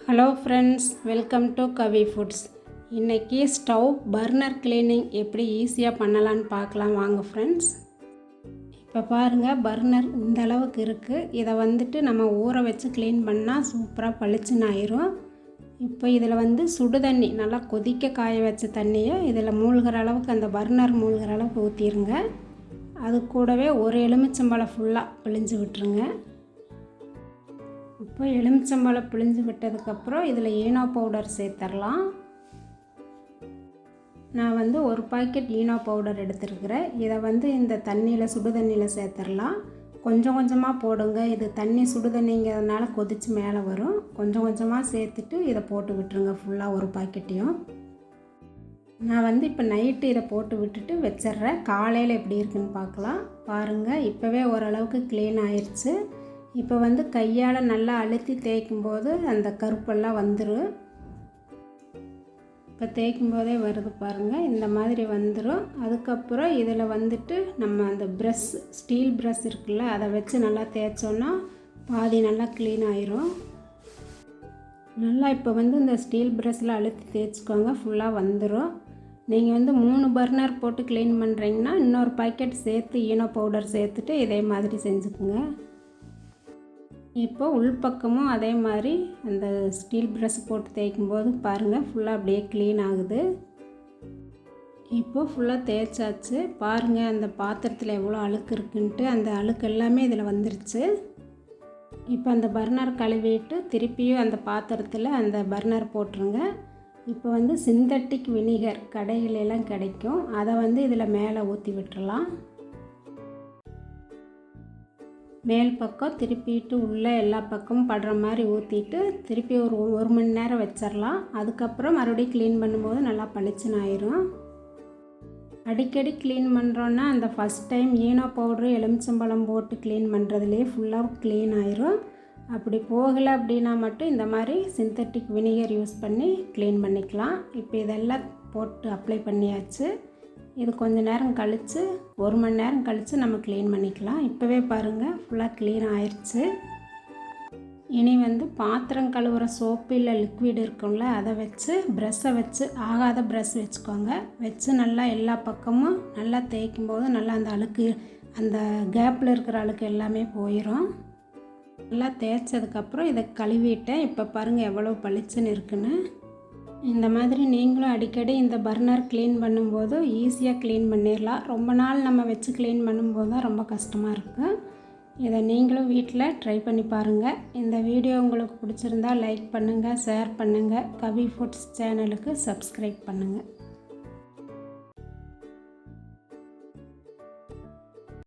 Hello friends, welcome to Kavi foods. இன்றைக்கி stove burner cleaning எப்படி ஈஸியாக பண்ணலான்னு பார்க்கலாம் வாங்க ஃப்ரெண்ட்ஸ். இப்போ பாருங்கள், பர்னர் இந்த அளவுக்கு இருக்குது. இதை வந்துட்டு நம்ம ஊற வச்சு க்ளீன் பண்ணால் சூப்பராக பளிச்சுன்னு ஆயிரும். இப்போ இதில் சுடு தண்ணி நல்லா கொதிக்க காய வச்ச தண்ணியை இதில் மூழ்கிற அளவுக்கு, அந்த பர்னர் மூழ்கிற அளவுக்கு ஊற்றிடுங்க. அது கூடவே ஒரு எலுமிச்சம்பழம் ஃபுல்லாக பிழிஞ்சு விட்டுருங்க. இப்போ எலுமிச்சம்பழம் பிழிஞ்சு விட்டதுக்கப்புறம் இதில் ஈனோ பவுடர் சேர்த்துடலாம். நான் ஒரு பாக்கெட் ஈனோ பவுடர் எடுத்துருக்கிறேன். இதை இந்த தண்ணியில் சுடு தண்ணியில் சேர்த்துடலாம். கொஞ்சம் கொஞ்சமாக போடுங்க. இது தண்ணி சுடு தண்ணிங்கிறதுனால கொதித்து மேலே வரும். கொஞ்சம் கொஞ்சமாக சேர்த்துட்டு இதை போட்டு விட்டுருங்க ஃபுல்லாக ஒரு பாக்கெட்டையும். நான் இப்போ நைட்டு இதை போட்டு விட்டுட்டு வச்சிட்றேன். காலையில் எப்படி இருக்குன்னு பார்க்கலாம். பாருங்கள், இப்போவே ஓரளவுக்கு க்ளீன் ஆயிடுச்சு. இப்போ கையால் நல்லா அழுத்தி தேய்க்கும்போது அந்த கருப்பெல்லாம் வந்துடும். இப்போ தேய்க்கும் போதே வருது பாருங்கள், இந்த மாதிரி வந்துடும். அதுக்கப்புறம் இதில் நம்ம அந்த ப்ரஷ், ஸ்டீல் ப்ரஷ் இருக்குல்ல, அதை வச்சு நல்லா தேய்ச்சோன்னா பாதி நல்லா க்ளீன் ஆயிரும். நல்லா இப்போ இந்த ஸ்டீல் ப்ரஷ்ஷில் அழுத்தி தேய்ச்சிக்கோங்க, ஃபுல்லாக வந்துடும். நீங்கள் 3 பர்னர் போட்டு க்ளீன் பண்ணுறீங்கன்னா இன்னொரு பாக்கெட் சேர்த்து ஈனோ பவுடர் சேர்த்துட்டு இதே மாதிரி செஞ்சுக்குங்க. இப்போ உள்பக்கமும் அதே மாதிரி அந்த ஸ்டீல் ப்ரஷ் போட்டு தேய்க்கும்போது பாருங்கள், ஃபுல்லாக அப்படியே க்ளீன் ஆகுது. இப்போது ஃபுல்லாக தேய்ச்சாச்சு. பாருங்கள், அந்த பாத்திரத்தில் எவ்வளோ அழுக்கு இருக்குன்ட்டு, அந்த அழுக்கு எல்லாமே இதில் வந்துருச்சு. இப்போ அந்த பர்னர் கழுவிட்டு திருப்பியும் அந்த பாத்திரத்தில் அந்த பர்னர் போட்டுருங்க. இப்போ சிந்தட்டிக் வினிகர் கடைகளெல்லாம் கிடைக்கும். அதை இதில் மேலே ஊற்றி விட்டுறலாம். மேல் பக்கம் திருப்பிட்டு உள்ளே எல்லா பக்கமும் படுற மாதிரி ஊற்றிட்டு திருப்பி ஒரு மணி நேரம் வச்சிடலாம். அதுக்கப்புறம் மறுபடியும் க்ளீன் பண்ணும்போது நல்லா பளிச்சுன்னு ஆயிரும். அடிக்கடி க்ளீன் பண்ணுறோன்னா அந்த ஃபஸ்ட் டைம் ஈனோ பவுட்ரு எலுமிச்சம்பழம் போட்டு க்ளீன் பண்ணுறதுலேயே ஃபுல்லாக க்ளீன் ஆயிரும். அப்படி போகலை அப்படின்னா மட்டும் இந்த மாதிரி சிந்தட்டிக் வினிகர் யூஸ் பண்ணி க்ளீன் பண்ணிக்கலாம். இப்போ இதெல்லாம் போட்டு அப்ளை பண்ணியாச்சு. இது கொஞ்சம் நேரம் கழித்து, 1 மணி நேரம் கழித்து நம்ம க்ளீன் பண்ணிக்கலாம். இப்போவே பாருங்கள், ஃபுல்லாக க்ளீன் ஆயிடுச்சு. இனி பாத்திரம் கழுவுற சோப்பு இல்லை லிக்விட் இருக்கும்ல, அதை வச்சு ப்ரஷ்ஷை வச்சு, ஆகாத ப்ரஷ் வச்சுக்கோங்க, வச்சு நல்லா எல்லா பக்கமும் நல்லா தேய்க்கும் போது நல்லா அந்த அழுக்கு, அந்த கேப்பில் இருக்கிற அழுக்கு எல்லாமே போயிடும். நல்லா தேய்ச்சதுக்கப்புறம் இதை கழுவிட்டேன். இப்போ பாருங்கள் எவ்வளோ பளிச்சுன்னு இருக்குன்னு. இந்த மாதிரி நீங்களும் அடிக்கடி இந்த பர்னர் க்ளீன் பண்ணும்போது ஈஸியாக க்ளீன் பண்ணிடலாம். ரொம்ப நாள் நம்ம வச்சு க்ளீன் பண்ணும்போது தான் ரொம்ப கஷ்டமாக இருக்குது. இதை நீங்களும் வீட்டில் ட்ரை பண்ணி பாருங்கள். இந்த வீடியோ உங்களுக்கு பிடிச்சிருந்தா லைக் பண்ணுங்கள், ஷேர் பண்ணுங்கள். கவி ஃபுட்ஸ் சேனலுக்கு சப்ஸ்கிரைப் பண்ணுங்கள்.